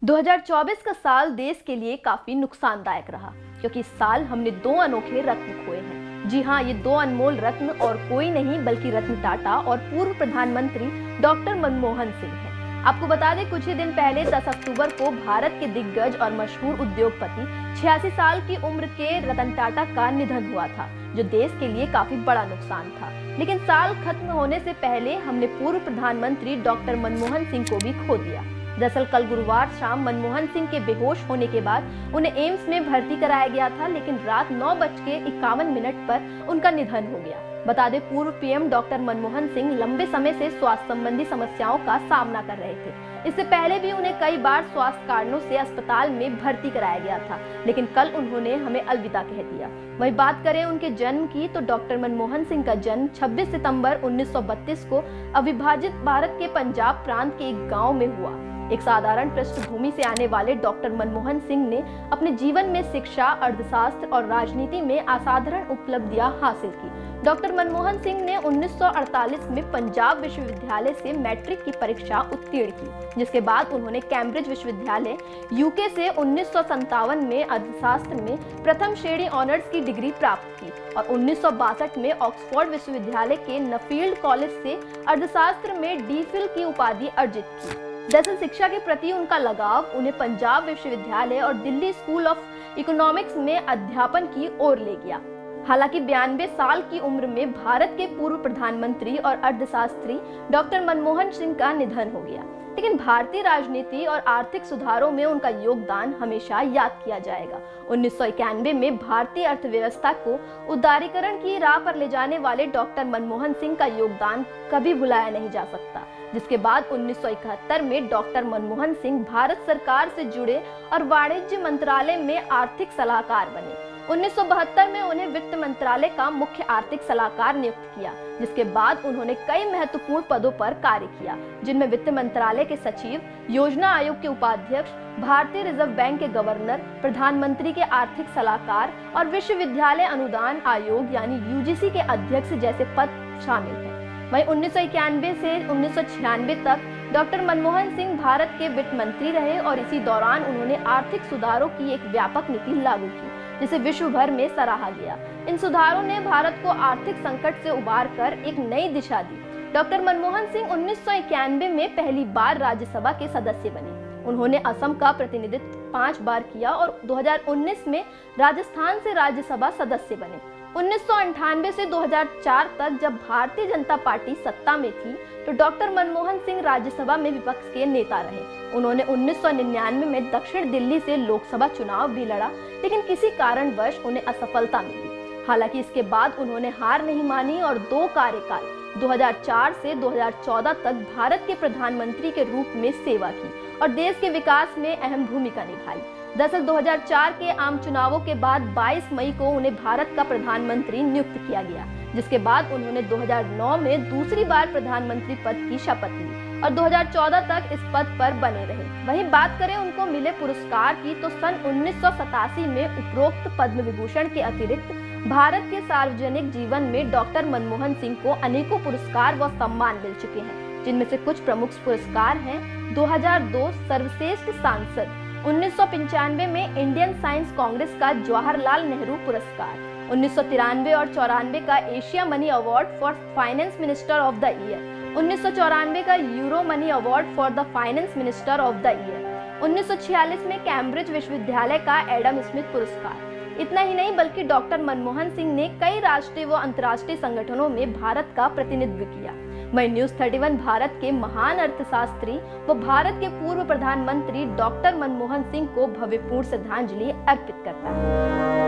2024 का साल देश के लिए काफी नुकसानदायक रहा क्योंकि इस साल हमने दो अनोखे रत्न खोए हैं। जी हाँ, ये दो अनमोल रत्न और कोई नहीं बल्कि रतन टाटा और पूर्व प्रधानमंत्री डॉक्टर मनमोहन सिंह हैं। आपको बता दें, कुछ ही दिन पहले 10 अक्टूबर को भारत के दिग्गज और मशहूर उद्योगपति 86 साल की उम्र के रतन टाटा का निधन हुआ था, जो देश के लिए काफी बड़ा नुकसान था। लेकिन साल खत्म होने से पहले हमने पूर्व प्रधानमंत्री डॉक्टर मनमोहन सिंह को भी खो दिया। दरअसल कल गुरुवार शाम मनमोहन सिंह के बेहोश होने के बाद उन्हें एम्स में भर्ती कराया गया था, लेकिन रात 9:51 पर उनका निधन हो गया। बता दें, पूर्व पीएम डॉक्टर मनमोहन सिंह लंबे समय से स्वास्थ्य संबंधी समस्याओं का सामना कर रहे थे। इससे पहले भी उन्हें कई बार स्वास्थ्य कारणों से अस्पताल में भर्ती कराया गया था, लेकिन कल उन्होंने हमें अलविदा कह दिया। वहीं बात करें उनके जन्म की, तो डॉक्टर मनमोहन सिंह का जन्म 26 सितंबर 1932 को अविभाजित भारत के पंजाब प्रांत के एक गाँव में हुआ। एक साधारण पृष्ठभूमि से आने वाले डॉक्टर मनमोहन सिंह ने अपने जीवन में शिक्षा, अर्थशास्त्र और राजनीति में असाधारण उपलब्धियां हासिल की। डॉक्टर मनमोहन सिंह ने 1948 में पंजाब विश्वविद्यालय से मैट्रिक की परीक्षा उत्तीर्ण की, जिसके बाद उन्होंने कैम्ब्रिज विश्वविद्यालय यूके से 1957 में अर्थशास्त्र में प्रथम श्रेणी ऑनर्स की डिग्री प्राप्त की और 1962 में ऑक्सफोर्ड विश्वविद्यालय के नफील्ड कॉलेज से अर्थशास्त्र में डी.फिल की उपाधि अर्जित की। दरअसल शिक्षा के प्रति उनका लगाव उन्हें पंजाब विश्वविद्यालय और दिल्ली स्कूल ऑफ इकोनॉमिक्स में अध्यापन की ओर ले गया। हालांकि 92 साल की उम्र में भारत के पूर्व प्रधानमंत्री और अर्थशास्त्री डॉक्टर मनमोहन सिंह का निधन हो गया, लेकिन भारतीय राजनीति और आर्थिक सुधारों में उनका योगदान हमेशा याद किया जाएगा। 1991 में भारतीय अर्थव्यवस्था को उदारीकरण की राह पर ले जाने वाले डॉक्टर मनमोहन सिंह का योगदान कभी भुलाया नहीं जा सकता, जिसके बाद 1971 में डॉक्टर मनमोहन सिंह भारत सरकार से जुड़े और वाणिज्य मंत्रालय में आर्थिक सलाहकार बने। 1972 में उन्हें वित्त मंत्रालय का मुख्य आर्थिक सलाहकार नियुक्त किया, जिसके बाद उन्होंने कई महत्वपूर्ण पदों पर कार्य किया, जिनमें वित्त मंत्रालय के सचिव, योजना आयोग के उपाध्यक्ष, भारतीय रिजर्व बैंक के गवर्नर, प्रधानमंत्री के आर्थिक सलाहकार और विश्वविद्यालय अनुदान आयोग यानी यूजीसी के अध्यक्ष जैसे पद शामिल हैं। वहीं 1991 से 1996 तक डॉक्टर मनमोहन सिंह भारत के वित्त मंत्री रहे और इसी दौरान उन्होंने आर्थिक सुधारों की एक व्यापक नीति लागू की, जिसे विश्व भर में सराहा गया। इन सुधारों ने भारत को आर्थिक संकट से उबारकर एक नई दिशा दी। डॉक्टर मनमोहन सिंह 1991 में पहली बार राज्यसभा के सदस्य बने। उन्होंने असम का प्रतिनिधित्व 5 बार किया और 2019 में राजस्थान से राज्यसभा सदस्य बने। 1998 से 2004 तक जब भारतीय जनता पार्टी सत्ता में थी, तो डॉक्टर मनमोहन सिंह राज्यसभा में विपक्ष के नेता रहे। उन्होंने 1999 में दक्षिण दिल्ली से लोकसभा चुनाव भी लड़ा, लेकिन किसी कारणवश उन्हें असफलता मिली। हालांकि इसके बाद उन्होंने हार नहीं मानी और 2 कार्यकाल 2004 से 2014 तक भारत के प्रधानमंत्री के रूप में सेवा की और देश के विकास में अहम भूमिका निभाई। दरअसल 2004 के आम चुनावों के बाद 22 मई को उन्हें भारत का प्रधानमंत्री नियुक्त किया गया, जिसके बाद उन्होंने 2009 में दूसरी बार प्रधानमंत्री पद की शपथ ली और 2014 तक इस पद पर बने रहे। वहीं बात करें उनको मिले पुरस्कार की, तो सन 1987 में उपरोक्त पद्म विभूषण के अतिरिक्त भारत के सार्वजनिक जीवन में डॉक्टर मनमोहन सिंह को अनेकों पुरस्कार व सम्मान मिल चुके हैं, जिनमें से कुछ प्रमुख पुरस्कार हैं। 2002 सर्वश्रेष्ठ सांसद, 1995 में इंडियन साइंस कांग्रेस का जवाहरलाल नेहरू पुरस्कार, 1993 और 94 का Asia money award for finance minister of the year, 1994 का euro money award for the finance minister of the year, 1946 में कैम्ब्रिज विश्वविद्यालय का एडम स्मिथ पुरस्कार। इतना ही नहीं बल्कि डॉक्टर मनमोहन सिंह ने कई राष्ट्रीय व अंतर्राष्ट्रीय संगठनों में भारत का प्रतिनिधित्व किया। वहीं न्यूज़ 31 भारत के महान अर्थशास्त्री व भारत के पूर्व प्रधानमंत्री डॉक्टर मनमोहन सिंह को भव्यपूर्ण श्रद्धांजलि अर्पित करता है।